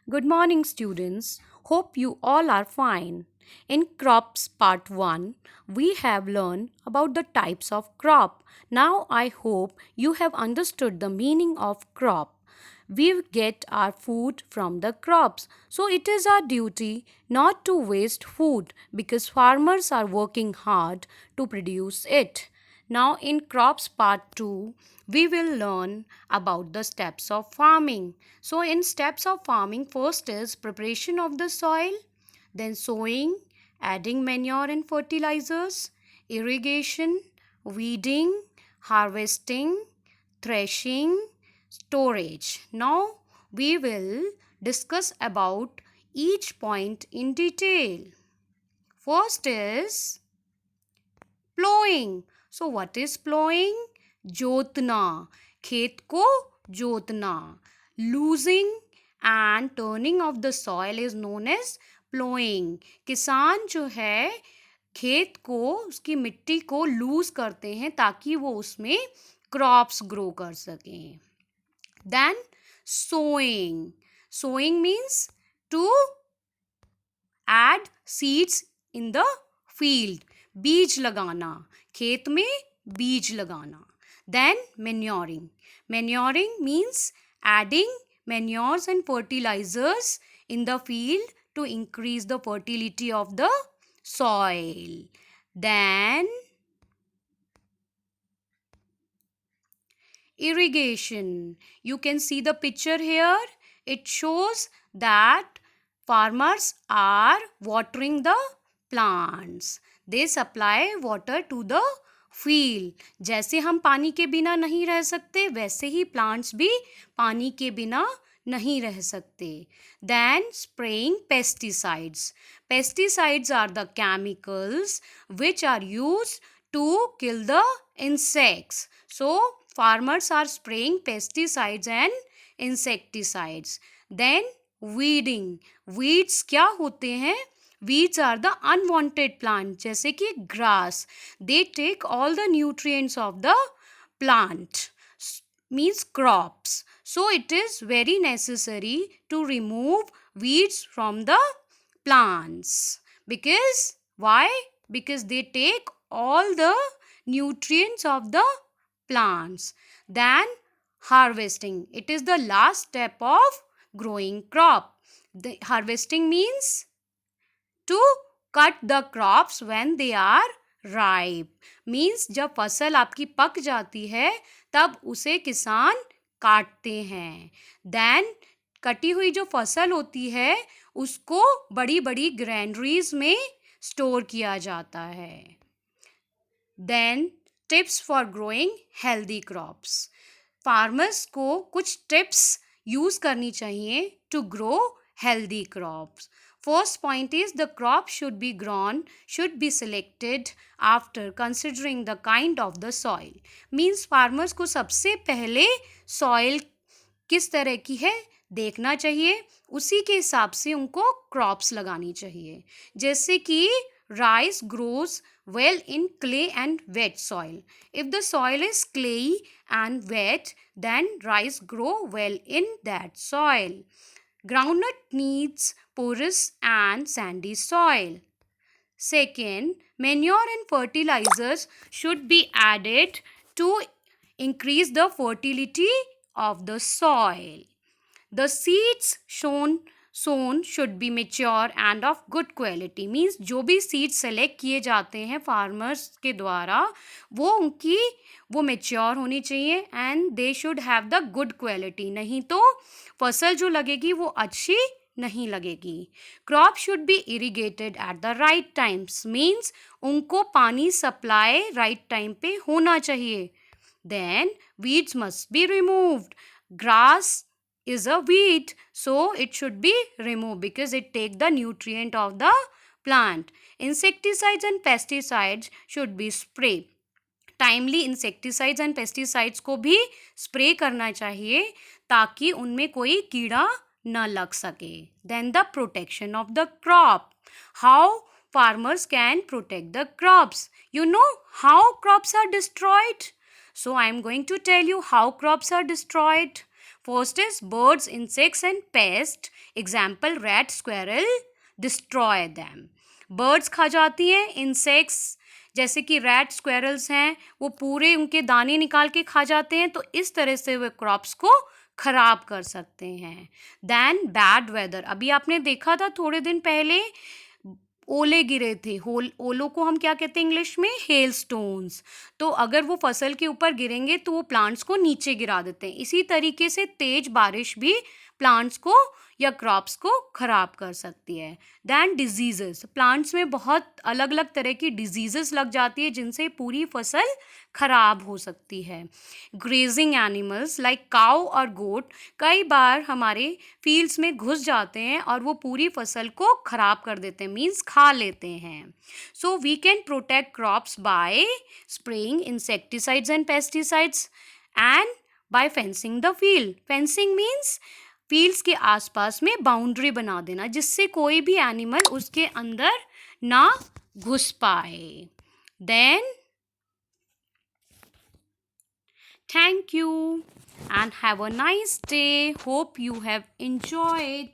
Good morning, students. Hope you all are fine. In crops part 1, we have learned about the types of crop. Now I hope you have understood the meaning of crop. We get our food from the crops. So it is our duty not to waste food because farmers are working hard to produce it. Now, in crops part 2, we will learn about the steps of farming. So, in steps of farming, first is preparation of the soil, then sowing, adding manure and fertilizers, irrigation, weeding, harvesting, threshing, storage. Now, we will discuss about each point in detail. First is ploughing. So what is ploughing? जोतना, खेत को जोतना. Loosing and turning of the soil is known as ploughing. किसान जो है खेत को, उसकी मिट्टी को लूज करते हैं ताकि वो उसमें क्रॉप्स ग्रो कर सकें. Then sowing. Sowing means to add seeds in the field. बीज लगाना, खेत में बीज लगाना. Then manuring. Manuring means adding manures and fertilizers in the field to increase the fertility of the soil. Then irrigation. You can see the picture here. It shows that farmers are watering the plants. They supply water to the field. जैसे हम पानी के बिना नहीं रह सकते, वैसे ही plants भी पानी के बिना नहीं रह सकते. Then spraying pesticides. Pesticides are the chemicals which are used to kill the insects. So farmers are spraying pesticides and insecticides. Then weeding. Weeds क्या होते हैं? Weeds are the unwanted plant, जैसे कि grass. They take all the nutrients of the plant, means crops. So it is very necessary to remove weeds from the plants. Because why? Because they take all the nutrients of the plants. Then harvesting. It is the last step of growing crop. The harvesting means to cut the crops when they are ripe. Means जब फसल आपकी पक जाती है तब उसे किसान काटते हैं. Then कटी हुई जो फसल होती है उसको बड़ी बड़ी ग्रैंडरीज में स्टोर किया जाता है. Then tips for growing healthy crops. Farmers को कुछ टिप्स यूज करनी चाहिए to grow healthy crops. First point is the crop should be grown, should be selected after considering the kind of the soil. Means farmers को सबसे पहले soil किस तरह की है देखना चाहिए, उसी के हिसाब से उनको crops लगानी चाहिए. जैसे कि rice grows well in clay and wet soil. If the soil is clayey and wet, then rice grow well in that soil. Groundnut needs porous and sandy soil. Second, manure and fertilizers should be added to increase the fertility of the soil. The seeds sown should be mature and of good quality. Means जो भी seeds select किए जाते हैं farmers के द्वारा वो mature होनी चाहिए and they should have the good quality. नहीं तो फसल जो लगेगी वो अच्छी नहीं लगेगी. Crop should be irrigated at the right times. Means उनको पानी supply right time पे होना चाहिए. Then weeds must be removed. Grass is a weed, so it should be removed because it take the nutrient of the plant. Insecticides and pesticides should be sprayed. Timely insecticides and pesticides को भी spray करना चाहिए ताकि उनमें कोई कीड़ा न लग सके. Then the protection of the crop. How farmers can protect the crops. You know how crops are destroyed? So I am going to tell you how crops are destroyed. First is birds, insects and pests. Example, rat, squirrel, destroy them. Birds खा जाती हैं, insects जैसे कि rat squirrels हैं वो पूरे उनके दाने निकाल के खा जाते हैं, तो इस तरह से वे क्रॉप्स को खराब कर सकते हैं. Then bad weather. अभी आपने देखा था थोड़े दिन पहले ओले गिरे थे. ओलों को हम क्या कहते हैं इंग्लिश में? Hail stones. तो अगर वो फसल के ऊपर गिरेंगे तो वो प्लांट्स को नीचे गिरा देते हैं. इसी तरीके से तेज बारिश भी प्लांट्स को या क्रॉप्स को खराब कर सकती है. Then diseases. प्लांट्स में बहुत अलग अलग तरह की डिजीजेस लग जाती है जिनसे पूरी फसल खराब हो सकती है. ग्रेजिंग एनिमल्स लाइक काऊ और गोट कई बार हमारे फील्ड्स में घुस जाते हैं और वो पूरी फसल को खराब कर देते हैं, मीन्स खा लेते हैं. So we can protect crops by spraying insecticides and pesticides and by fencing the field. Fencing means fields के आसपास में बाउंड्री बना देना जिससे कोई भी एनिमल उसके अंदर ना घुस पाए. Then thank you and have a nice day. Hope you have enjoyed.